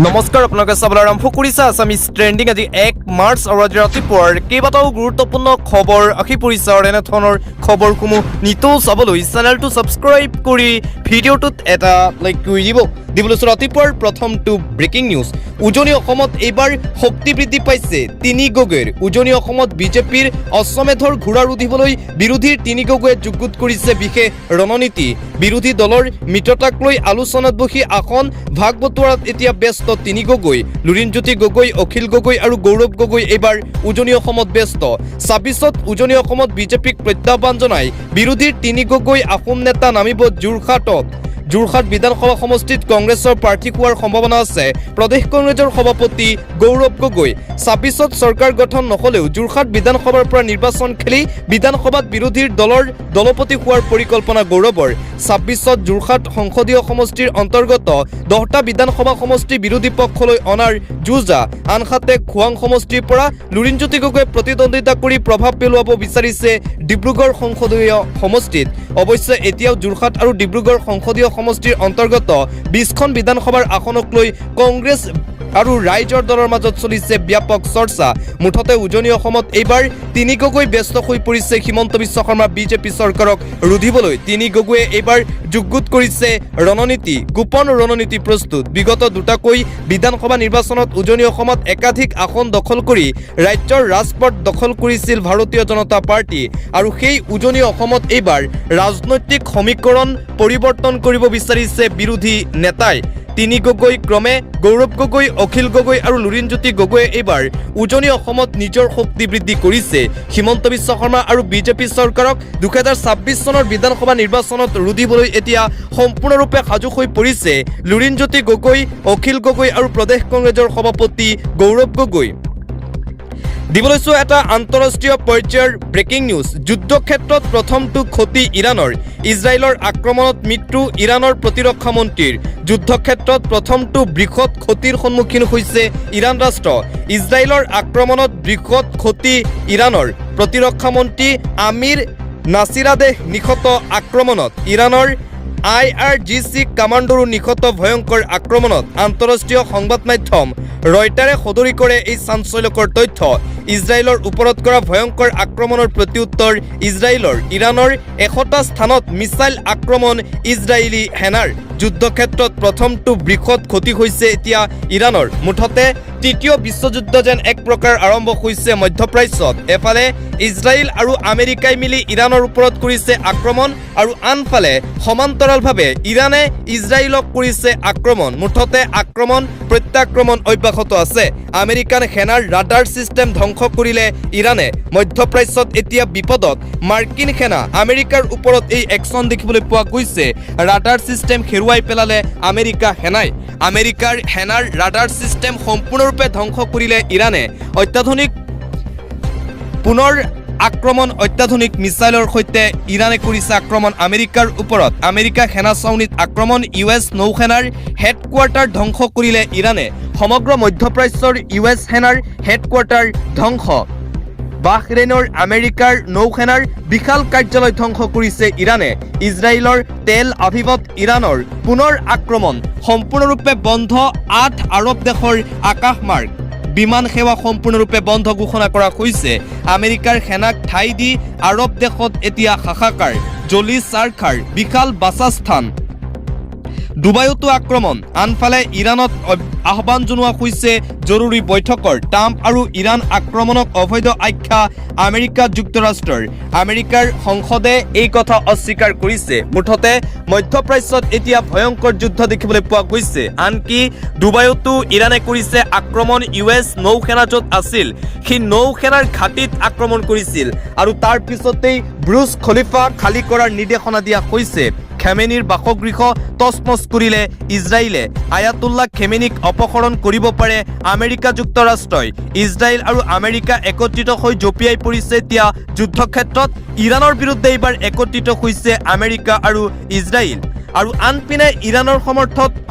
নমস্কাৰ আপোনালোকে চাবলৈ আৰম্ভ কৰিছে আছামিজ ট্ৰেণ্ডিং আজি 1 মাৰ্চ আৰু আজি ৰাতিপুৱাৰ কেইবাটাও গুৰুত্বপূৰ্ণ খবৰ আহি পৰিছে আৰু এনেধৰণৰ খবৰসমূহ নিতৌ চাবলৈ চেনেলটো ছাবস্ক্ৰাইব কৰি ভিডিঅ'টোত এটা লাইক কৰি দিবলৈ ৰাতিপুৱাৰ প্ৰথমটো ব্ৰেকিং নিউজ। উজনি অসমত এইবাৰ শক্তি বৃদ্ধি পাইছে তিনি গগৈৰ। উজনি অসমত বিজেপিৰ অশ্বমেধৰ ঘোঁৰা ৰুধিবলৈ বিৰোধীৰ তিনি গগৈয়ে যুগুত কৰিছে বিশেষ ৰণনীতি। বিৰোধী দলৰ মিত্ৰতাক লৈ আলোচনাত বহি আসন ভাগ বতৰাত এতিয়া ব্যস্ত তিনি গগৈ। লুৰিণজ্যোতি গগৈ, অখিল গগৈ আৰু গৌৰৱ গগৈ এইবাৰ উজনি অসমত ব্যস্ত। ২৬ত উজনি অসমত বিজেপিক প্ৰত্যাহ্বান জনাই বিৰোধীৰ তিনি গগৈ আসন নেতা নামিব যোৰহাটত। যোৰহাট বিধানসভা সমষ্টিত কংগ্ৰেছৰ প্ৰাৰ্থী হোৱাৰ সম্ভাৱনা আছে প্ৰদেশ কংগ্ৰেছৰ সভাপতি গৌৰৱ গগৈ। ২৬ত চৰকাৰ গঠন নহলেও যোৰহাট বিধানসভাৰ পৰা নিৰ্বাচন খেলি বিধানসভাত বিৰোধীৰ দলৰ দলপতি হোৱাৰ পৰিকল্পনা গৌৰৱৰ। ২৬ত যোৰহাট সংসদীয় সমষ্টিৰ অন্তৰ্গত 10টা বিধানসভা সমষ্টি বিৰোধী পক্ষলৈ অনাৰ যুঁজা। আনহাতে খোৱাং সমষ্টিৰ পৰা লুৰিণজ্যোতি গগৈয়ে প্ৰতিদ্বন্দ্বিতা কৰি প্ৰভাৱ পেলোৱাব বিচাৰিছে ডিব্ৰুগড় সংসদীয় সমষ্টিত। অৱশ্যে এতিয়াও যোৰহাট আৰু ডিব্ৰুগড় সংসদীয় সমষ্টিৰ অন্তৰ্গত 20খন বিধানসভাৰ আসনক লৈ কংগ্ৰেছ আৰু ৰাইজৰ দলৰ মাজত চলিছে ব্যাপক চৰ্চা। মুঠতে উজনি অসমত এইবাৰ তিনি গগৈ ব্যস্ত হৈ পৰিছে হিমন্ত বিশ্ব শৰ্মা বিজেপি চৰকাৰক ৰুধিবলৈ। তিনি গগৈয়ে এইবাৰ যুগুত কৰিছে ৰণনীতি, গোপন ৰণনীতি প্ৰস্তুত। বিগত দুটাকৈ বিধানসভা নিৰ্বাচনত উজনি অসমত একাধিক আসন দখল কৰি ৰাজ্যৰ ৰাজপথ দখল কৰিছিল ভাৰতীয় জনতা পাৰ্টি আৰু সেই উজনি অসমত এইবাৰ ৰাজনৈতিক সমীকৰণ পৰিৱৰ্তন কৰিব বিচাৰিছে বিৰোধী নেতাই। তিনি গগৈ ক্ৰমে গৌৰৱ গগৈ, অখিল গগৈ আৰু লুৰিণজ্যোতি গগৈয়ে এইবাৰ উজনি অসমত নিজৰ শক্তি বৃদ্ধি কৰিছে। হিমন্ত বিশ্ব শৰ্মা আৰু বিজেপি চৰকাৰক 2026 চনৰ বিধানসভা নিৰ্বাচনত ৰুধিবলৈ এতিয়া সম্পূৰ্ণৰূপে সাজু হৈ পৰিছে লুৰিণজ্যোতি গগৈ, অখিল গগৈ আৰু প্ৰদেশ কংগ্ৰেছৰ সভাপতি গৌৰৱ গগৈ। দিবলৈছো এটা আন্তঃৰাষ্ট্ৰীয় পৰ্যায়ৰ ব্ৰেকিং নিউজ। যুদ্ধক্ষেত্ৰত প্ৰথমটো ক্ষতি ইৰাণৰ। ইজৰাইলৰ আক্ৰমণত মৃত্যু ইৰাণৰ প্ৰতিৰক্ষা মন্ত্ৰীৰ। যুদ্ধক্ষেত্ৰত প্ৰথমটো বৃহৎ ক্ষতিৰ সন্মুখীন হৈছে ইৰাণ ৰাষ্ট্ৰ। ইজৰাইলৰ আক্ৰমণত বৃহৎ ক্ষতি ইৰাণৰ। প্ৰতিৰক্ষা মন্ত্ৰী আমিৰ নাছিৰাদেহ নিহত আক্ৰমণত। ইৰাণৰ IRGC কামাণ্ডৰো নিহত ভয়ংকৰ আক্ৰমণত। আন্তঃৰাষ্ট্ৰীয় সংবাদ মাধ্যম ৰয়টাৰে সদৰি কৰে এই চাঞ্চল্যকৰ তথ্য। ইজৰাইলৰ ওপৰত কৰা ভয়ংকৰ আক্ৰমণৰ প্ৰত্যুত্তৰ ইজৰাইলৰ। ইৰাণৰ 100টা স্থানত মিছাইল আক্ৰমণ ইজৰাইলী সেনাৰ। যুদ্ধক্ষেত্ৰত প্ৰথমটো বৃহৎ ক্ষতি হৈছে এতিয়া ইৰাণৰ। মুঠতে তৃতীয় বিশ্বযুদ্ধ যেন এক প্ৰকাৰ আৰম্ভ হৈছে মধ্যপ্ৰাচ্যত। এফালে ইজৰাইল আৰু আমেৰিকাই মিলি ইৰাণৰ ওপৰত কৰিছে আক্ৰমণ আৰু আনফালে সমান্তৰালভাৱে ইৰাণে ইজৰাইলক কৰিছে আক্ৰমণ। মুঠতে আক্ৰমণ প্ৰত্যাক্ৰমণ অব্যাহত আছে। আমেৰিকান সেনাৰ ৰাডাৰ ছিষ্টেম ধ্বংস কৰিলে ইৰাণে। মধ্যপ্ৰাচ্যত এতিয়া বিপদত মাৰ্কিন সেনা। আমেৰিকাৰ ওপৰত এই একশ্যন দেখিবলৈ পোৱা গৈছে। ৰাডাৰ ছিষ্টেম হেৰুৱাই পেলালে আমেৰিকা সেনাই। আমেৰিকাৰ সেনাৰ ৰাডাৰ ছিষ্টেম সম্পূৰ্ণৰূপে ধ্বংস কৰিলে ইৰাণে। অত্যাধুনিক পুনৰ আক্ৰমণ, অত্যাধুনিক মিছাইলৰ সৈতে ইৰাণে কৰিছে আক্ৰমণ আমেৰিকাৰ ওপৰত। আমেৰিকা সেনা ছাউনীত আক্ৰমণ। US নৌসেনাৰ হেডকোৱাৰ্টাৰ ধ্বংস কৰিলে ইৰাণে। সমগ্ৰ মধ্যপ্ৰাচ্যৰ US সেনাৰ হেডকোৱাৰ্টাৰ ধ্বংস। বাহৰেইনৰ আমেৰিকাৰ নৌসেনাৰ বিশাল কাৰ্যালয় ধ্বংস কৰিছে ইৰাণে। ইজৰাইলৰ তেল আভিভত ইৰাণৰ পুনৰ আক্ৰমণ। সম্পূৰ্ণৰূপে বন্ধ 8 আৰৱ দেশৰ আকাশমাৰ্গ। বিমান সেৱা সম্পূৰ্ণৰূপে বন্ধ ঘোষণা কৰা হৈছে। আমেৰিকাৰ সেনাক ঠাই দি আৰৱ দেশত এতিয়া হাহাকাৰ। জলি চাৰখাৰ বিশাল বাছাস্থান। ডুবাইতো আক্ৰমণ। আনফালে ইৰাণত আহ্বান জনোৱা হৈছে জৰুৰী বৈঠকৰ। ট্ৰাম্প আৰু ইৰাণ আক্ৰমণক অবৈধ আখ্যা আমেৰিকা যুক্তৰাষ্ট্ৰৰ। আমেৰিকাৰ সংসদে এই কথা অস্বীকাৰ কৰিছে। মুঠতে মধ্যপ্ৰাচ্যত এতিয়া ভয়ংকৰ যুদ্ধ দেখিবলৈ পোৱা গৈছে। আনকি ডুবাইতো ইৰাণে কৰিছে আক্ৰমণ। US নৌসেনা য'ত আছিল সেই নৌসেনাৰ ঘাটিত আক্ৰমণ কৰিছিল আৰু তাৰ পিছতেই ব্ৰুজ খলিফা খালী কৰাৰ নিৰ্দেশনা দিয়া হৈছে। খেমেনিৰ বাসগৃহ তছনছ কৰিলে ইজৰাইলে। আয়াতুল্লাহ খেমেনিক অপহৰণ কৰিব পাৰে আমেৰিকা যুক্তৰাষ্ট্ৰই। ইজৰাইল আৰু আমেৰিকা একত্ৰিত হৈ জঁপিয়াই পৰিছে এতিয়া যুদ্ধক্ষেত্ৰত। ইৰাণৰ বিৰুদ্ধে এইবাৰ একত্ৰিত হৈছে আমেৰিকা আৰু ইজৰাইল। আৰু আনপিনে ইৰাণৰ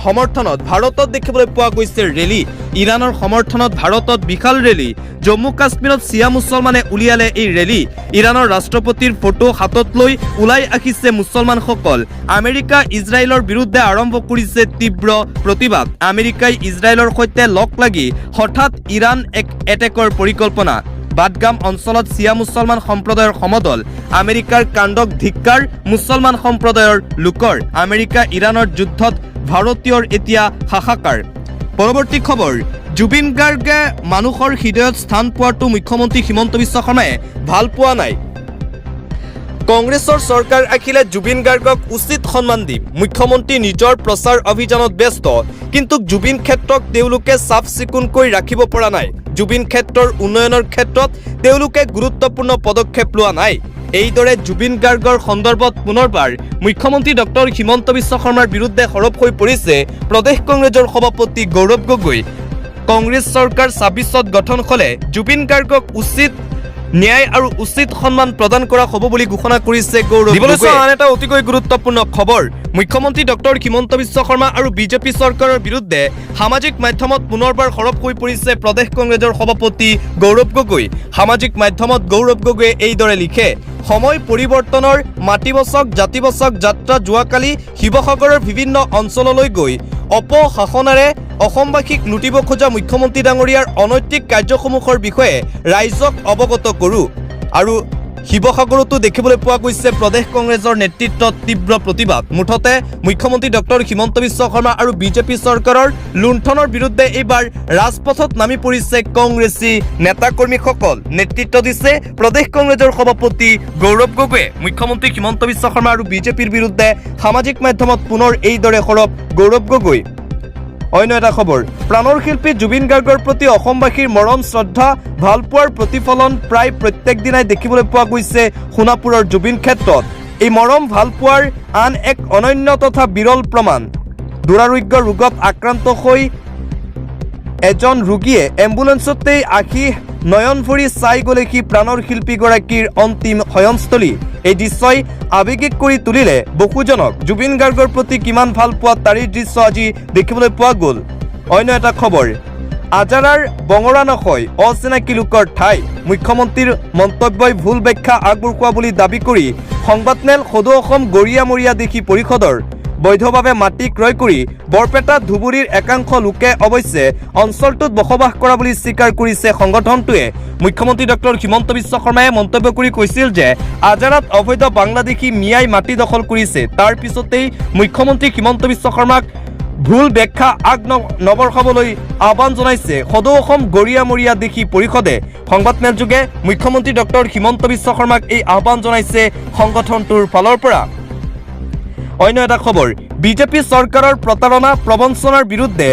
সমৰ্থনত ভাৰতত দেখিবলৈ পোৱা গৈছে ৰেলী ইৰাণৰ সমৰ্থনত ভাৰতত বিশাল ৰেলী জম্মু কাশ্মীৰত চিয়া মুছলমানে উলিয়ালে এই ৰেলী ইৰাণৰ ৰাষ্ট্ৰপতিৰ ফটো হাতত লৈ ওলাই আহিছে মুছলমানসকল আমেৰিকা ইজৰাইলৰ বিৰুদ্ধে আৰম্ভ কৰিছে তীব্ৰ প্ৰতিবাদ আমেৰিকাই ইজৰাইলৰ সৈতে লগ লাগি হঠাৎ ইৰাণ এটেকৰ পৰিকল্পনা বাদগাম অঞ্চলত চিয়া মুছলমান সম্প্ৰদায়ৰ সমদল আমেৰিকাৰ কাণ্ডক ধিক্কাৰ মুছলমান সম্প্ৰদায়ৰ লোকৰ আমেৰিকা ইৰাণৰ যুদ্ধত ভাৰতীয়ৰ এতিয়া হাহাকাৰ পৰৱৰ্তী খবৰ জুবিন গাৰ্গে মানুহৰ হৃদয়ত স্থান পোৱাটো মুখ্যমন্ত্ৰী হিমন্ত বিশ্ব শৰ্মাই ভাল পোৱা নাই কংগ্ৰেছৰ চৰকাৰ আহিলে জুবিন গাৰ্গক উচিত সন্মান দিম মুখ্যমন্ত্ৰী নিজৰ প্ৰচাৰ অভিযানত ব্যস্ত কিন্তু জুবিন ক্ষেত্ৰক তেওঁলোকে চাফ চিকুণকৈ ৰাখিব পৰা নাই জুবিন ক্ষেত্ৰৰ উন্নয়নৰ ক্ষেত্ৰত তেওঁলোকে গুৰুত্বপূৰ্ণ পদক্ষেপ লোৱা নাই এইদৰে জুবিন গাৰ্গৰ সন্দৰ্ভত পুনৰবাৰ মুখ্যমন্ত্ৰী ডক্টৰ হিমন্ত বিশ্ব শৰ্মাৰ বিৰুদ্ধে সৰব হৈ পৰিছে প্ৰদেশ কংগ্ৰেছৰ সভাপতি গৌৰৱ গগৈ কংগ্ৰেছ চৰকাৰ ২৬ত গঠন হ'লে জুবিন গাৰ্গক উচিত ন্যায় আৰু উচিত সন্মান প্ৰদান কৰা হ'ব বুলি ঘোষণা কৰিছে গৌৰৱ গগৈ আন এটা অতিকৈ গুৰুত্বপূৰ্ণ খবৰ মুখ্যমন্ত্ৰী ডক্টৰ হিমন্ত বিশ্ব শৰ্মা আৰু বিজেপি চৰকাৰৰ বিৰুদ্ধে সামাজিক মাধ্যমত পুনৰবাৰ সৰব হৈ পৰিছে প্ৰদেশ কংগ্ৰেছৰ সভাপতি গৌৰৱ গগৈ সামাজিক মাধ্যমত গৌৰৱ গগৈয়ে এইদৰে লিখে সময় পৰিৱৰ্তনৰ মাটিবচক জাতিবচক যাত্ৰা যোৱাকালি শিৱসাগৰৰ বিভিন্ন অঞ্চললৈ গৈ অপশাসনেৰে অসমবাসীক লুটিব খোজা মুখ্যমন্ত্ৰী ডাঙৰীয়াৰ অনৈতিক কাৰ্যসমূহৰ বিষয়ে ৰাইজক অৱগত কৰোঁ আৰু শিৱসাগৰতো দেখিবলৈ পোৱা গৈছে প্ৰদেশ কংগ্ৰেছৰ নেতৃত্বত তীব্ৰ প্ৰতিবাদ মুঠতে মুখ্যমন্ত্ৰী ডক্টৰ হিমন্ত বিশ্ব শৰ্মা আৰু বিজেপি চৰকাৰৰ লুণ্ঠনৰ বিৰুদ্ধে এইবাৰ ৰাজপথত নামি পৰিছে কংগ্ৰেছী নেতাকৰ্মীসকল নেতৃত্ব দিছে প্ৰদেশ কংগ্ৰেছৰ সভাপতি গৌৰৱ গগৈয়ে মুখ্যমন্ত্ৰী হিমন্ত বিশ্ব শৰ্মা আৰু বিজেপিৰ বিৰুদ্ধে সামাজিক মাধ্যমত পুনৰ এইদৰে সৰব গৌৰৱ গগৈ অন্য এটা খবৰ প্ৰাণৰ শিল্পী জুবিন গাৰ্গৰ প্ৰতি অসমবাসীৰ মৰম শ্ৰদ্ধা ভালপোৱাৰ প্ৰতিফলন প্ৰায় প্ৰত্যেক দিনাই দেখিবলৈ পোৱা গৈছে সোণাপুৰৰ জুবিন ক্ষেত্ৰত এই মৰম ভালপোৱাৰ আন এক অনন্য তথা বিৰল প্ৰমাণ দুৰাৰোগ্য ৰোগত আক্ৰান্ত হৈ এজন ৰোগীয়ে এম্বুলেন্সতেই আহি নয়ন ভৰি চাই গ'লেহি প্ৰাণৰ শিল্পীগৰাকীৰ অন্তিম শয়নস্থলী এই দৃশ্যই আৱেগিক কৰি তুলিলে বহুজনক জুবিন গাৰ্গৰ প্ৰতি কিমান ভাল পোৱা তাৰিৰ দৃশ্য আজি দেখিবলৈ পোৱা গ'ল অন্য এটা খবৰ আজাৰাৰ বঙৰা নহয় অচিনাকি লোকৰ ঠাই মুখ্যমন্ত্ৰীৰ মন্তব্যই ভুল ব্যাখ্যা আগবঢ়োৱা বুলি দাবী কৰি সংবাদমেল সদৌ অসম গৰিয়ামৰীয়া দিশী পৰিষদৰ বৈধভাৱে মাটি ক্ৰয় কৰি বৰপেটা ধুবুৰীৰ একাংশ লোকে অৱশ্যে অঞ্চলটোত বসবাস কৰা বুলি স্বীকাৰ কৰিছে সংগঠনটোৱে মুখ্যমন্ত্ৰী ডক্টৰ হিমন্ত বিশ্ব শৰ্মাই মন্তব্য কৰি কৈছিল যে আজাৰাত অবৈধ বাংলাদেশী মিয়াই মাটি দখল কৰিছে তাৰ পিছতেই মুখ্যমন্ত্ৰী হিমন্ত বিশ্ব শৰ্মাক ভুল ব্যাখ্যা নবঢ়াবলৈ আহ্বান জনাইছে সদৌ অসম গৰিয়ামৰীয়া দিশী পৰিষদে সংবাদমেলযোগে মুখ্যমন্ত্ৰী ডক্টৰ হিমন্ত বিশ্ব শৰ্মাক এই আহ্বান জনাইছে সংগঠনটোৰ ফালৰ পৰা অন্য এটা খবৰ বিজেপি চৰকাৰৰ প্ৰতাৰণা প্ৰবঞ্চনাৰ বিৰুদ্ধে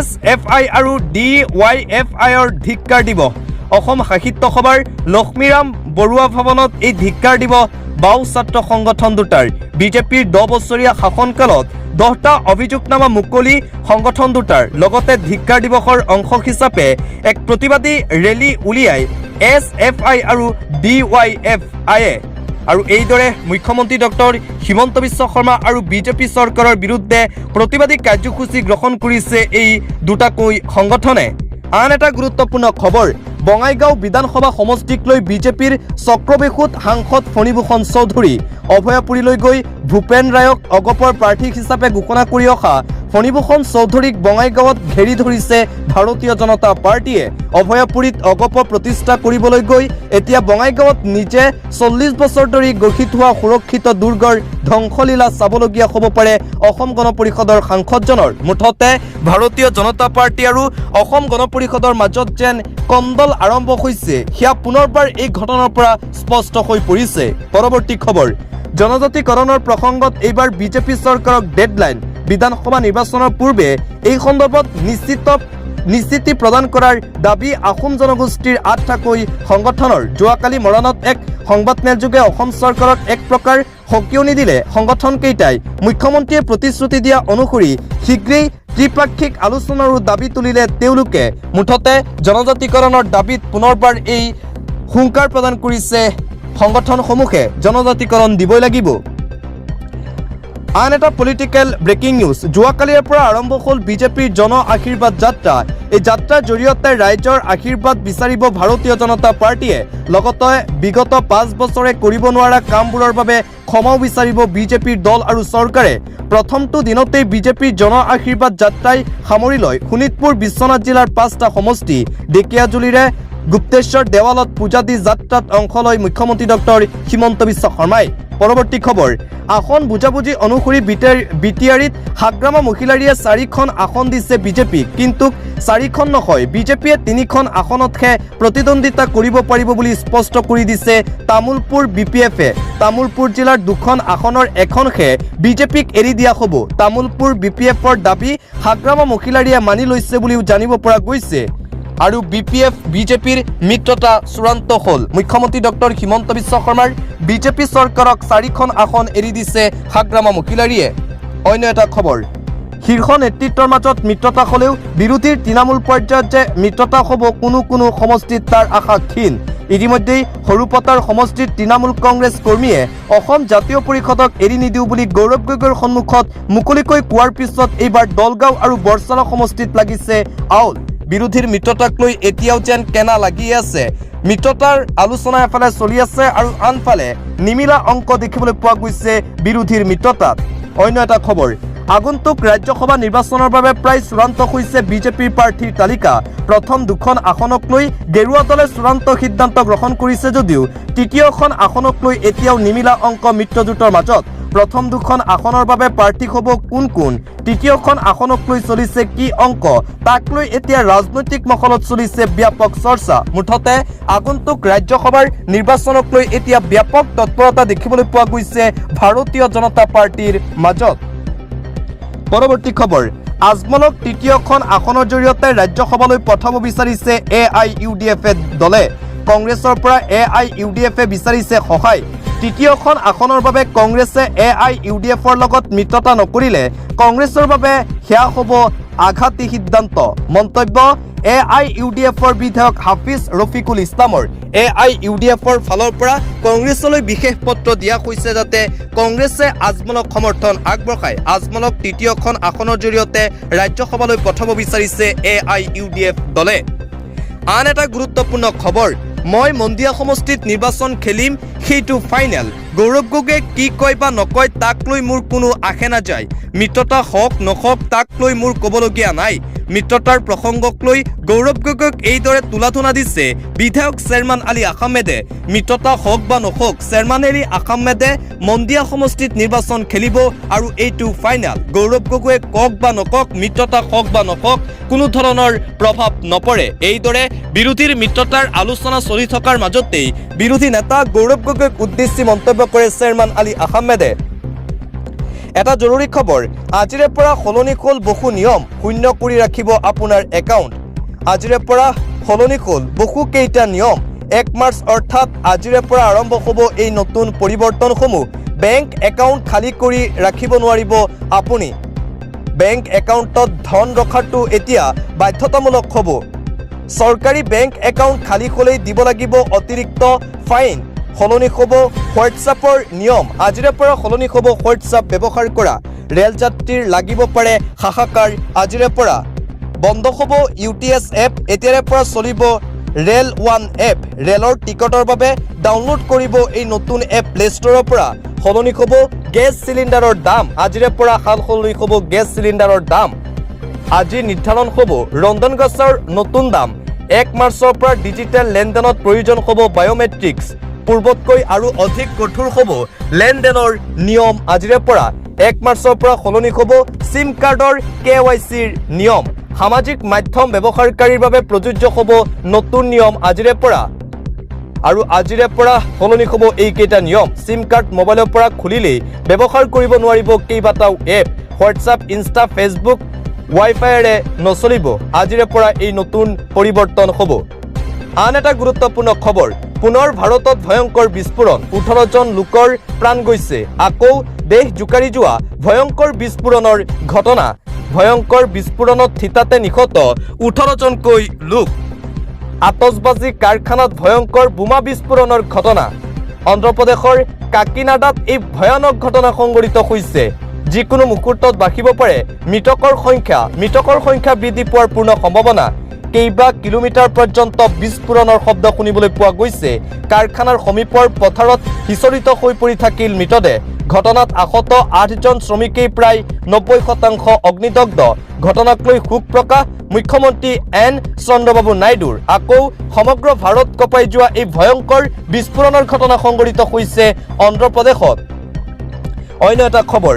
SFI আৰু DYFIৰ ধিক্কাৰ দিৱস অসম সাহিত্য সভাৰ লক্ষ্মীৰাম বৰুৱা ভৱনত এই ধিক্কাৰ দিৱস বাও ছাত্ৰ সংগঠন দুটাৰ বিজেপিৰ 10 বছৰীয়া শাসনকালত 10টা অভিযোগনামা মুকলি সংগঠন দুটাৰ লগতে ধিক্কাৰ দিৱসৰ অংশ হিচাপে এক প্ৰতিবাদী ৰেলী উলিয়াই SFI আৰু DYFIয়ে আৰু এইদৰে মুখ্যমন্ত্ৰী ডক্টৰ হিমন্ত বিশ্ব শৰ্মা আৰু বিজেপি চৰকাৰৰ বিৰুদ্ধে প্ৰতিবাদী কাৰ্যসূচী গ্ৰহণ কৰিছে এই দুটাকৈ সংগঠনে আন এটা গুৰুত্বপূৰ্ণ খবৰ বঙাইগাঁও বিধানসভা সমষ্টিক লৈ বিজেপিৰ চক্ৰবেশুত সাংসদ ফণীভূষণ চৌধুৰী অভয়াপুৰীলৈ গৈ ভূপেন ৰায়ক অগপৰ প্ৰাৰ্থী হিচাপে ঘোষণা কৰি অহা ফণীভূষণ চৌধুৰীক বঙাইগাঁৱত ঘেৰি ধৰিছে ভাৰতীয় জনতা পাৰ্টীয়ে অভয়াপুৰীত অগপ প্ৰতিষ্ঠা কৰিবলৈ গৈ এতিয়া বঙাইগাঁৱত নিজে 40 বছৰ ধৰি গঠিত হোৱা সুৰক্ষিত দুৰ্গৰ ধ্বংসলীলা চাবলগীয়া হ'ব পাৰে অসম গণ পৰিষদৰ সাংসদজনৰ মুঠতে ভাৰতীয় জনতা পাৰ্টী আৰু অসম গণ পৰিষদৰ মাজত যেন কন্দল আৰম্ভ হৈছে সেয়া পুনৰবাৰ এই ঘটনাৰ পৰা স্পষ্ট হৈ পৰিছে পৰৱৰ্তী খবৰ জনজাতিকৰণৰ প্ৰসংগত এইবাৰ বিজেপি চৰকাৰক ডেডলাইন বিধানসভা নিৰ্বাচনৰ পূৰ্বে এই সন্দৰ্ভত নিশ্চিতি প্ৰদান কৰাৰ দাবী আহোম জনগোষ্ঠীৰ 8টাকৈ সংগঠনৰ যোৱাকালি মৰাণত এক সংবাদমেলযোগে অসম চৰকাৰক এক প্ৰকাৰ সকিয়নি দিলে সংগঠনকেইটাই মুখ্যমন্ত্ৰীয়ে প্ৰতিশ্ৰুতি দিয়া অনুসৰি শীঘ্ৰেই ত্ৰিপাক্ষিক আলোচনাৰো দাবী তুলিলে তেওঁলোকে মুঠতে জনজাতিকৰণৰ দাবীত পুনৰবাৰ এই হুংকাৰ প্ৰদান কৰিছে সংগঠনসমূহে জনজাতিকৰণ দিবই লাগিব আন এটা পলিটিক্যাল ব্ৰেকিং নিউজ যোৱাকালিৰ পৰা আৰম্ভ হ'ল বিজেপিৰ জন আশীৰ্বাদ যাত্ৰা এই যাত্ৰাৰ জৰিয়তে ৰাইজৰ আশীৰ্বাদ বিচাৰিব ভাৰতীয় জনতা পাৰ্টিয়ে লগতে বিগত 5 বছৰে কৰিব নোৱাৰা কামবোৰৰ বাবে ক্ষমাও বিচাৰিব বিজেপিৰ দল আৰু চৰকাৰে প্ৰথমটো দিনতেই বিজেপিৰ জন আশীৰ্বাদ যাত্ৰাই সামৰি লয় শোণিতপুৰ বিশ্বনাথ জিলাৰ 5টা সমষ্টি ঢেকিয়াজুলিৰে গুপ্তেশ্বৰ দেৱালত পূজা দি যাত্ৰাত অংশ লয় মুখ্যমন্ত্ৰী ডক্টৰ হিমন্ত বিশ্ব শৰ্মাই পৰৱৰ্তী খবৰ আসন বুজাবুজি অনুসৰি বিটিআৰিত হাগ্ৰামা মহিলাৰীয়ে 4খন আসন দিছে বিজেপিক কিন্তু 4খন নহয় বিজেপিয়ে 3খন আসনতহে প্ৰতিদ্বন্দ্বিতা কৰিব পাৰিব বুলি স্পষ্ট কৰি দিছে তামুলপুৰ বিপিএফে তামুলপুৰ জিলাৰ 2খন আসনৰ এখনহে বিজেপিক এৰি দিয়া হ'ব তামুলপুৰ বিপিএফৰ দাবী হাগ্ৰামা মহিলাৰীয়ে মানি লৈছে বুলিও জানিব পৰা গৈছে আৰু বিপিএফ বিজেপিৰ মিত্ৰতা চূড়ান্ত হ'ল মুখ্যমন্ত্ৰী ডক্টৰ হিমন্ত বিশ্ব শৰ্মাৰ বিজেপি চৰকাৰক 4খন আসন এৰি দিছে হাগ্ৰামা মহিলাৰীয়ে অন্য এটা খবৰ শীৰ্ষ নেতৃত্বৰ মাজত মিত্ৰতা হ'লেও বিৰোধীৰ তৃণমূল পৰ্যায়ত যে মিত্ৰতা হ'ব কোনো সমষ্টিত তাৰ আশা ক্ষীণ ইতিমধ্যেই সৰুপতাৰ সমষ্টিত তৃণমূল কংগ্ৰেছ কৰ্মীয়ে অসম জাতীয় পৰিষদক এৰি নিদিওঁ বুলি গৌৰৱ গগৈৰ সন্মুখত মুকলিকৈ কোৱাৰ পিছত এইবাৰ দলগাঁও আৰু বৰছলা সমষ্টিত লাগিছে আউল বিৰোধীৰ মিত্ৰতাক লৈ এতিয়াও যেন কেনা লাগি আছে মিত্ৰতাৰ আলোচনা এফালে চলি আছে আৰু আনফালে নিমিলা অংক দেখিবলৈ পোৱা গৈছে বিৰোধীৰ মিত্ৰতাত অন্য এটা খবৰ আগন্তুক ৰাজ্যসভা নিৰ্বাচনৰ বাবে প্ৰায় চূড়ান্ত হৈছে বিজেপিৰ প্ৰাৰ্থীৰ তালিকা প্ৰথম 2খন আসনক লৈ গেৰুৱা দলে চূড়ান্ত সিদ্ধান্ত গ্ৰহণ কৰিছে যদিও তৃতীয়খন আসনক লৈ এতিয়াও নিমিলা অংক মিত্ৰজোঁটৰ মাজত প্ৰথম 2খন আসনৰ বাবে প্ৰাৰ্থী হ'ব কোন তৃতীয়খন আসনক লৈ চলিছে কি অংক তাক লৈ এতিয়া ৰাজনৈতিক মহলত চলিছে ব্যাপক চৰ্চা মুঠতে আগন্তুক ৰাজ্যসভাৰ নিৰ্বাচনক লৈ এতিয়া ব্যাপক তৎপৰতা দেখিবলৈ পোৱা গৈছে ভাৰতীয় জনতা পাৰ্টিৰ মাজত পৰৱৰ্তী খবৰ আজমলক তৃতীয়খন আসনৰ জৰিয়তে ৰাজ্যসভালৈ পঠাব বিচাৰিছে AIUDF দলে কংগ্ৰেছৰ পৰা AIUDF বিচাৰিছে সহায় তৃতীয়খন আসনৰ বাবে কংগ্ৰেছে AIUDFৰ লগত মিত্ৰতা নকৰিলে কংগ্ৰেছৰ বাবে হেয়া হ'ব আঘাতী সিদ্ধান্ত মন্তব্য AIUDFৰ বিধায়ক হাফিজ ৰফিকুল ইছলামৰ AIUDFৰ ফালৰ পৰা কংগ্ৰেছলৈ বিশেষ পত্ৰ দিয়া হৈছে যাতে কংগ্ৰেছে আজমলক সমৰ্থন আগবঢ়ায় আজমলক তৃতীয়খন আসনৰ জৰিয়তে ৰাজ্যসভালৈ পঠাব বিচাৰিছে AIUDF দলে আন এটা গুৰুত্বপূৰ্ণ খবৰ মই মন্দিয়া সমষ্টিত নিৰ্বাচন খেলিম সেইটো ফাইনেল গৌৰৱ গগৈয়ে কি কয় বা নকয় তাক লৈ মোৰ কোনো আশে নাযায় মিত্ৰতা হওক নহওক তাক লৈ মোৰ ক'বলগীয়া নাই মিত্ৰতাৰ প্ৰসংগক লৈ গৌৰৱ গগৈক এইদৰে তুলাধনা দিছে বিধায়ক চেয়াৰমান আলী আহমেদে মিত্ৰতা হওক বা নহওক চেয়াৰমান আলী আহমেদে মন্দিয়া সমষ্টিত নিৰ্বাচন খেলিব আৰু এইটো ফাইনেল গৌৰৱ গগৈয়ে কওক বা নকক মিত্ৰতা হওক বা নহওক কোনো ধৰণৰ প্ৰভাৱ নপৰে এইদৰে বিৰোধীৰ মিত্ৰতাৰ আলোচনা চলি থকাৰ মাজতেই বিৰোধী নেতা গৌৰৱ গগৈক উদ্দেশ্যি মন্তব্য কৰে চেয়াৰমান আলী আহমেদে এটা জৰুৰী খবৰ আজিৰে পৰা সলনি হ'ল বহু নিয়ম শূন্য কৰি ৰাখিব আপোনাৰ একাউণ্ট আজিৰে পৰা সলনি হ'ল বহু কেইটা নিয়ম 1 মাৰ্চ অৰ্থাৎ আজিৰে পৰা আৰম্ভ হ'ব এই নতুন পৰিৱৰ্তনসমূহ বেংক একাউণ্ট খালী কৰি ৰাখিব নোৱাৰিব আপুনি বেংক একাউণ্টত ধন ৰখাটো এতিয়া বাধ্যতামূলক হ'ব চৰকাৰী বেংক একাউণ্ট খালী হ'লেই দিব লাগিব অতিৰিক্ত ফাইন সলনি হ'ব হোৱাটছআপৰ নিয়ম আজিৰে পৰা সলনি হ'ব হোৱাটছআপ ব্যৱহাৰ কৰা ৰেল যাত্ৰীৰ লাগিব পাৰে হাহাকাৰ আজিৰে পৰা বন্ধ হ'ব UTS এপ এতিয়াৰে পৰা চলিব ৰেল ওৱান এপ ৰেলৰ টিকটৰ বাবে ডাউনলোড কৰিব এই নতুন এপ প্লে ষ্টৰৰ পৰা সলনি হ'ব গেছ চিলিণ্ডাৰৰ দাম আজিৰে পৰা সলনি হ'ব গেছ চিলিণ্ডাৰৰ দাম আজি নিৰ্ধাৰণ হ'ব ৰন্ধন গেছৰ নতুন দাম 1 মাৰ্চৰ পৰা ডিজিটেল লেনদেনত প্ৰয়োজন হ'ব বায়োমেট্ৰিক্স পূৰ্বতকৈ আৰু অধিক কঠোৰ হ'ব লেনদেনৰ নিয়ম আজিৰে পৰা 1 মাৰ্চৰ পৰা সলনি হ'ব সিম কাৰ্ডৰ KYCৰ নিয়ম সামাজিক মাধ্যম ব্যৱহাৰকাৰীৰ বাবে প্ৰযোজ্য হ'ব নতুন নিয়ম আজিৰে পৰা আৰু আজিৰে পৰা সলনি হ'ব এই কেইটা নিয়ম সিম কাৰ্ড মোবাইলৰ পৰা খুলিলেই ব্যৱহাৰ কৰিব নোৱাৰিব কেইবাটাও এপ হোৱাটছআপ ইনষ্টা ফেচবুক ৱাইফাইৰে নচলিব আজিৰে পৰা এই নতুন পৰিৱৰ্তন হ'ব আন এটা গুৰুত্বপূৰ্ণ খবৰ পুনৰ ভাৰতত ভয়ংকৰ বিস্ফোৰণ 18 জন লোকৰ প্ৰাণ গৈছে আকৌ দেশ জুকাৰি যোৱা ভয়ংকৰ বিস্ফোৰণৰ ঘটনা ভয়ংকৰ বিস্ফোৰণত থিতাতে নিহত 18 জনকৈ লোক আতচবাজি কাৰখানাত ভয়ংকৰ বোমা বিস্ফোৰণৰ ঘটনা অন্ধ্ৰপ্ৰদেশৰ কাকিনাডাত এই ভয়ানক ঘটনা সংঘটিত হৈছে যিকোনো মুহূৰ্তত বাঢ়িব পাৰে মৃতকৰ সংখ্যা বৃদ্ধি পোৱাৰ পূৰ্ণ সম্ভাৱনা কেইবা কিলোমিটাৰ পৰ্যন্ত বিস্ফোৰণৰ শব্দ শুনিবলৈ পোৱা গৈছে কাৰখানাৰ সমীপৰ পথাৰত হিচৰিত হৈ পৰি থাকিল মৃতদেহ ঘটনাত আহত 8জন শ্ৰমিকেই প্ৰায় 90% অগ্নিদগ্ধ ঘটনাক লৈ শোক প্ৰকাশ মুখ্যমন্ত্ৰী এন চন্দ্ৰবাবু নাইডুৰ আকৌ সমগ্ৰ ভাৰত কঁপাই যোৱা এই ভয়ংকৰ বিস্ফোৰণৰ ঘটনা সংঘটিত হৈছে অন্ধ্ৰপ্ৰদেশত অন্য এটা খবৰ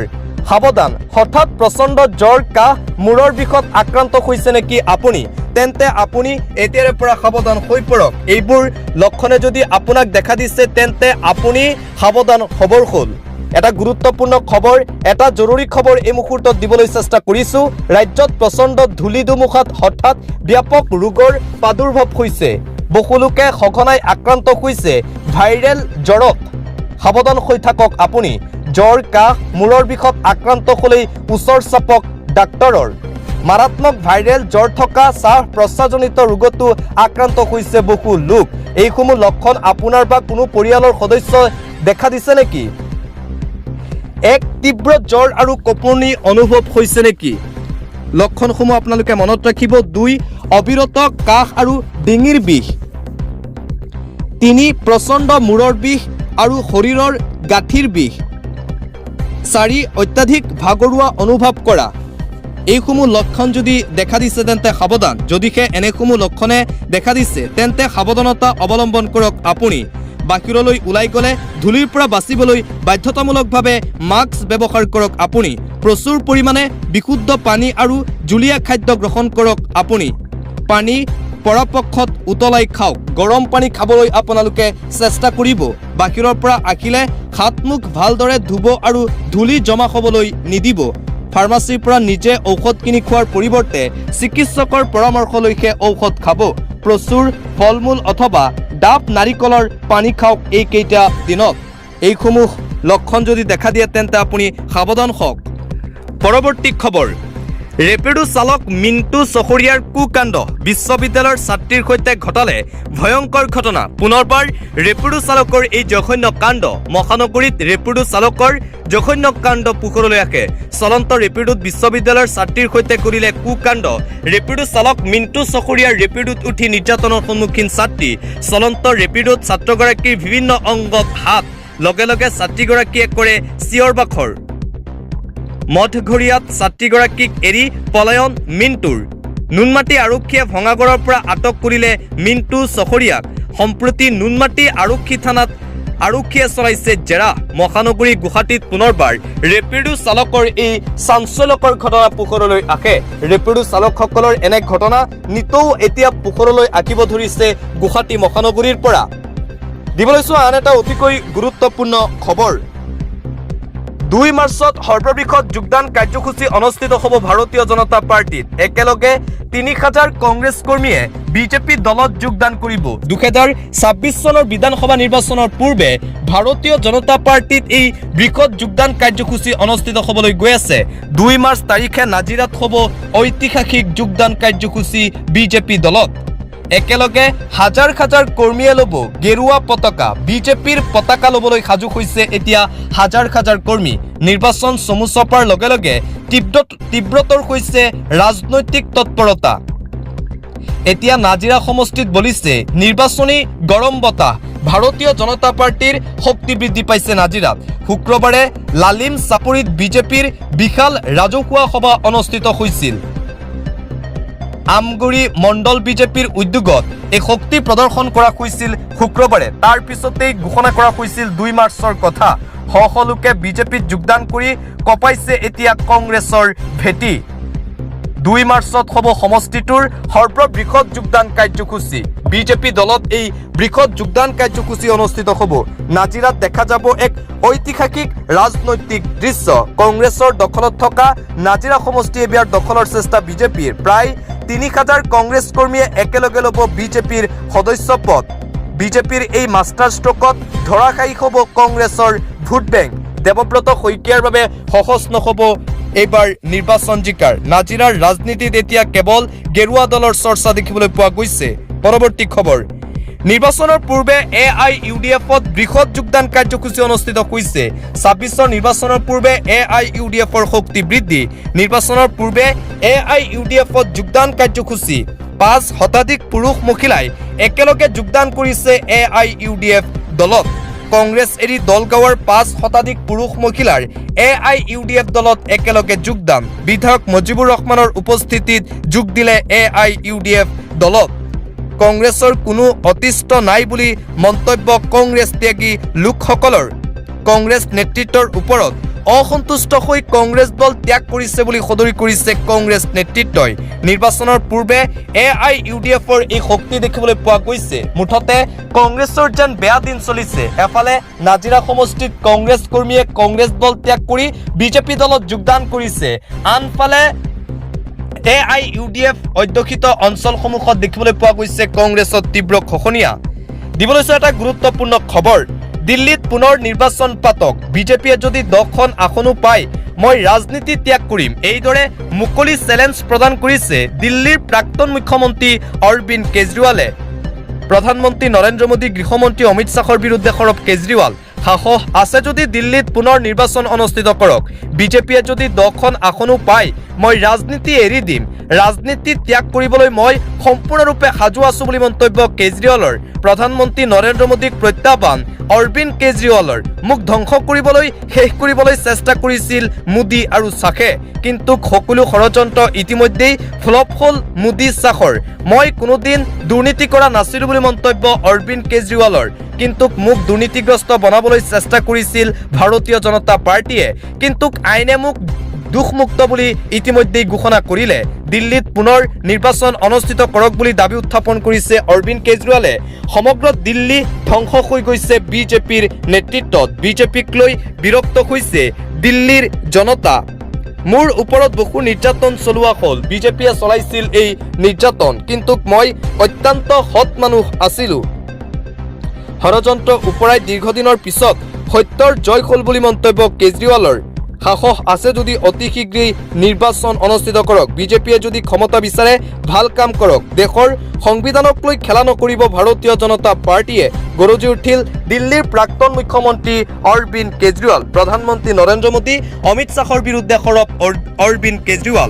সাৱধান হঠাৎ প্ৰচণ্ড জ্বৰ কাহ মূৰৰ বিষত আক্ৰান্ত হৈছে নেকি আপুনি তেন্তে আপুনি এতিয়াৰে পৰা সাৱধান হৈ পৰক এইবোৰ লক্ষণে যদি আপোনাক দেখা দিছে তেন্তে আপুনি সাৱধান খবৰ হ'ল এটা গুৰুত্বপূৰ্ণ খবৰ এটা জৰুৰী খবৰ এই মুহূৰ্তত দিবলৈ চেষ্টা কৰিছো ৰাজ্যত প্ৰচণ্ড ধূলি ধুমুহাত হঠাৎ ব্যাপক ৰোগৰ প্ৰাদুৰ্ভাৱ হৈছে বহুলোকে সঘনাই আক্ৰান্ত হৈছে ভাইৰেল জ্বৰত সাৱধান হৈ থাকক আপুনি জ্বৰ কাহ মূৰৰ বিষত আক্ৰান্ত হ'লেই ওচৰ চাপক ডাক্তৰৰ মাৰাত্মক ভাইৰেল জ্বৰ থকা শ্বাস প্ৰশ্বাসজনিত ৰোগতো আক্ৰান্ত হৈছে বহু লোক এইসমূহ লক্ষণ আপোনাৰ বা কোনো পৰিয়ালৰ সদস্য দেখা দিছে নেকি এক তীব্ৰ জ্বৰ আৰু কঁপনি অনুভৱ হৈছে নেকি লক্ষণসমূহ আপোনালোকে মনত ৰাখিব 2 অবিৰত কাহ আৰু ডিঙিৰ বিষ 3 প্ৰচণ্ড মূৰৰ বিষ আৰু শৰীৰৰ গাঁঠিৰ বিষ 4 অত্যাধিক ভাগৰুৱা অনুভৱ কৰা এইসমূহ লক্ষণ যদি দেখা দিছে তেন্তে সাৱধান যদিহে এনেসমূহ লক্ষণে দেখা দিছে তেন্তে সাৱধানতা অৱলম্বন কৰক আপুনি বাহিৰলৈ ওলাই গ'লে ধূলিৰ পৰা বাচিবলৈ বাধ্যতামূলকভাৱে মাস্ক ব্যৱহাৰ কৰক আপুনি প্ৰচুৰ পৰিমাণে বিশুদ্ধ পানী আৰু জুলীয়া খাদ্য গ্ৰহণ কৰক আপুনি পানী পৰাপক্ষত উতলাই খাওক গৰম পানী খাবলৈ আপোনালোকে চেষ্টা কৰিব বাহিৰৰ পৰা আহিলে হাত মুখ ভালদৰে ধুব আৰু ধূলি জমা হ'বলৈ নিদিব ফাৰ্মাচীৰ পৰা নিজে ঔষধ কিনি খোৱাৰ পৰিৱৰ্তে চিকিৎসকৰ পৰামৰ্শলৈহে ঔষধ খাব প্ৰচুৰ ফলমূল অথবা ডাব নাৰিকলৰ পানী খাওক এইকেইটা দিনত এইসমূহ লক্ষণ যদি দেখা দিয়ে তেন্তে আপুনি সাৱধান হওক পৰৱৰ্তী খবৰ ৰেপিডো চালক মিণ্টু চহৰীয়াৰ কুকাণ্ড বিশ্ববিদ্যালয়ৰ ছাত্ৰীৰ সৈতে ঘটালে ভয়ংকৰ ঘটনা পুনৰবাৰ ৰেপিডো চালকৰ এই জঘন্য কাণ্ড মহানগৰীত ৰেপিডো চালকৰ জঘন্য কাণ্ড পোহৰলৈ আহে চলন্ত ৰেপিডোত বিশ্ববিদ্যালয়ৰ ছাত্ৰীৰ সৈতে কৰিলে কুকাণ্ড ৰেপিডো চালক মিণ্টু চহৰীয়াৰ ৰেপিডোত উঠি নিৰ্যাতনৰ সন্মুখীন ছাত্ৰী চলন্ত ৰেপিডোত ছাত্ৰগৰাকীৰ বিভিন্ন অংগত হাত লগে লগে ছাত্ৰীগৰাকীয়ে কৰে চিঞৰ বাখৰ মঠঘৰীয়াত ছাত্ৰীগৰাকীক এৰি পলায়ন মিণ্টুৰ নুনমাটি আৰক্ষীয়ে ভঙাগড়ৰ পৰা আটক কৰিলে মিণ্টু চহৰীয়াক সম্প্ৰতি নুনমাটি আৰক্ষী থানাত আৰক্ষীয়ে চলাইছে জেৰা মহানগৰী গুৱাহাটীত পুনৰবাৰ ৰেপিডো চালকৰ এই চাঞ্চল্যকৰ ঘটনা পোহৰলৈ আহে ৰেপিডো চালকসকলৰ এনে ঘটনা নিতৌ এতিয়া পোহৰলৈ আহিব ধৰিছে গুৱাহাটী মহানগৰীৰ পৰা দিবলৈ চোৱা আন এটা অতিকৈ গুৰুত্বপূৰ্ণ খবৰ 2 মাৰ্চত সৰ্ববৃহৎ যোগদান কাৰ্যসূচী অনুষ্ঠিত হ'ব ভাৰতীয় জনতা পাৰ্টিত একেলগে 3000 কংগ্ৰেছ কৰ্মীয়ে বিজেপি দলত যোগদান কৰিব 2026 চনৰ বিধানসভা নিৰ্বাচনৰ পূৰ্বে ভাৰতীয় জনতা পাৰ্টিত এই বৃহৎ যোগদান কাৰ্যসূচী অনুষ্ঠিত হ'বলৈ গৈ আছে 2 মাৰ্চ তাৰিখে নাজিৰাত হ'ব ঐতিহাসিক যোগদান কাৰ্যসূচী বিজেপি দলত একেলগে হাজাৰ হাজাৰ কৰ্মীয়ে ল'ব গেৰুৱা পতাকা বিজেপিৰ পতাকা ল'বলৈ সাজু হৈছে এতিয়া হাজাৰ হাজাৰ কৰ্মী নিৰ্বাচন চমু চপাৰ লগে লগে তীব্ৰতৰ হৈছে ৰাজনৈতিক তৎপৰতা এতিয়া নাজিৰা সমষ্টিত বলিছে নিৰ্বাচনী গৰম বতাহ ভাৰতীয় জনতা পাৰ্টিৰ শক্তি বৃদ্ধি পাইছে নাজিৰাত শুক্ৰবাৰে লালিম চাপৰিত বিজেপিৰ বিশাল ৰাজহুৱা সভা অনুষ্ঠিত হৈছিল আমগুৰি মণ্ডল বিজেপিৰ উদ্যোগত এই শক্তি প্ৰদৰ্শন কৰা হৈছিল শুক্ৰবাৰে তাৰ পিছতেই ঘোষণা কৰা হৈছিল 2 মাৰ্চৰ কথা সকলোকে বিজেপিত যোগদান কৰি কপাইছে এতিয়া কংগ্ৰেছৰ ভেটি 2 মাৰ্চত হ'ব সমষ্টিটোৰ সৰ্ববৃহৎ যোগদান কাৰ্যসূচী বিজেপি দলত এই বৃহৎ যোগদান কাৰ্যসূচী অনুষ্ঠিত হ'ব নাজিৰাত দেখা যাব এক ঐতিহাসিক ৰাজনৈতিক দৃশ্য কংগ্ৰেছৰ দখলত থকা নাজিৰা সমষ্টি এবাৰ দখলৰ চেষ্টা বিজেপিৰ প্ৰায় 3000 কংগ্ৰেছ কৰ্মীয়ে একেলগে ল'ব বিজেপিৰ সদস্য পদ বিজেপিৰ এই মাষ্টাৰ ষ্ট্ৰোকত ধৰাশায়ী হ'ব কংগ্ৰেছৰ ভোট বেংক দেৱব্ৰত শইকীয়াৰ বাবে সহজ নহ'ব এইবাৰ নিৰ্বাচন জিকাৰ নাজিৰাৰ ৰাজনীতিত এতিয়া কেৱল গেৰুৱা দলৰ চৰ্চা দেখিবলৈ পোৱা গৈছে পৰৱৰ্তী খবৰ নিৰ্বাচনৰ পূৰ্বে AIUDFত বৃহৎ যোগদান কাৰ্যসূচী অনুষ্ঠিত হৈছে ২৬ৰ নিৰ্বাচনৰ পূৰ্বে AIUDFৰ শক্তি বৃদ্ধি নিৰ্বাচনৰ পূৰ্বে AIUDFত যোগদান কাৰ্যসূচী ৫ শতাধিক পুৰুষ মহিলাই একেলগে যোগদান কৰিছে AIUDF দলত কংগ্ৰেছ এৰি দল গাঁৱৰ ৫ শতাধিক পুৰুষ মহিলাৰ AIUDF দলত একেলগে যোগদান বিধায়ক মুজিবুৰ ৰহমানৰ উপস্থিতিত যোগ দিলে AIUDF দলত কংগ্ৰেছৰ কোনো অতিষ্ঠ নাই বুলি মন্তব্য কংগ্ৰেছ ত্যাগী লোকসকলৰ কংগ্ৰেছ নেতৃত্বৰ ওপৰত অসন্তুষ্ট হৈ কংগ্ৰেছ দল ত্যাগ কৰিছে বুলি সদৰি কৰিছে কংগ্ৰেছ নেতৃত্বই নিৰ্বাচনৰ পূৰ্বে AIUDFৰ এই শক্তি দেখিবলৈ পোৱা গৈছে মুঠতে কংগ্ৰেছৰ যেন বেয়া দিন চলিছে এফালে নাজিৰা সমষ্টিত কংগ্ৰেছ কৰ্মীয়ে কংগ্ৰেছ দল ত্যাগ কৰি বিজেপি দলত যোগদান কৰিছে আনফালে AIUDF অধ্যুষিত অঞ্চলসমূহত দেখিবলৈ পোৱা গৈছে কংগ্ৰেছৰ তীব্ৰ খহনীয়া দিবলৈ এটা গুৰুত্বপূৰ্ণ খবৰ দিল্লীত পুনৰ নিৰ্বাচন পাতক বিজেপিয়ে যদি 10খন আসনো পায় মই ৰাজনীতি ত্যাগ কৰিম এইদৰে মুকলি চ্যালেঞ্জ প্ৰদান কৰিছে দিল্লীৰ প্ৰাক্তন মুখ্যমন্ত্ৰী অৰবিন্দ কেজৰিৱালে প্ৰধানমন্ত্ৰী নৰেন্দ্ৰ মোদী গৃহমন্ত্ৰী অমিত শ্বাহৰ বিৰুদ্ধে সৰব কেজৰিৱাল সাহস আছে যদি দিল্লীত পুনৰ নিৰ্বাচন অনুষ্ঠিত কৰক বিজেপিয়ে যদি 10খন আসনো পায় মই ৰাজনীতি এৰি দিম ৰাজনীতি ত্যাগ কৰিবলৈ মই সম্পূৰ্ণৰূপে সাজু আছো বুলি মন্তব্য কেজৰিৱালৰ প্ৰধানমন্ত্ৰী নৰেন্দ্ৰ মোদীক প্ৰত্যাহ্বান অৰবিন্দ কেজৰিৱালৰ মুখ ধ্বংস কৰিবলৈ শেষ কৰিবলৈ চেষ্টা কৰিছিল মোদী আৰু শ্বাহে কিন্তু সকলো ষড়যন্ত্ৰ ইতিমধ্যেই ফ্লপ হ'ল মোদী শ্বাহৰ মই কোনোদিন দুৰ্নীতি কৰা নাছিলো বুলি মন্তব্য অৰবিন্দ কেজৰিৱালৰ কিন্তু মুখ দুৰ্নীতিগ্ৰস্ত বনাবলৈ চেষ্টা কৰিছিল ভাৰতীয় জনতা পাৰ্টিয়ে কিন্তু আইনে মুখ দুখমুক্ত বুলি ইতিমধ্যেই ঘোষণা কৰিলে দিল্লীত পুনৰ নিৰ্বাচন অনুষ্ঠিত কৰক বুলি দাবী উত্থাপন কৰিছে অৰবিন্দ কেজৰিৱালে সমগ্ৰ দিল্লী ধ্বংস হৈ গৈছে বিজেপিৰ নেতৃত্বত বিজেপিক লৈ বিৰক্ত হৈছে দিল্লীৰ জনতা মোৰ ওপৰত বহু নিৰ্যাতন চলোৱা হ'ল বিজেপিয়ে চলাইছিল এই নিৰ্যাতন কিন্তু মই অত্যন্ত সৎ মানুহ আছিলো ষড়যন্ত্ৰ উপৰাই দীৰ্ঘদিনৰ পিছত সত্যৰ জয় হ'ল বুলি মন্তব্য কেজৰিৱালৰ সাহস আছে যদি অতি শীঘ্ৰেই নিৰ্বাচন অনুষ্ঠিত কৰক বিজেপিয়ে যদি ক্ষমতা বিচাৰে ভাল কাম কৰক দেশৰ সংবিধানক লৈ খেলা নকৰিব ভাৰতীয় জনতা পাৰ্টিয়ে গৰজি উঠিল দিল্লীৰ প্ৰাক্তন মুখ্যমন্ত্ৰী অৰবিন্দ কেজৰিৱাল প্ৰধানমন্ত্ৰী নৰেন্দ্ৰ মোদী অমিত শ্বাহৰ বিৰুদ্ধে সৰব অৰবিন্দ কেজৰিৱাল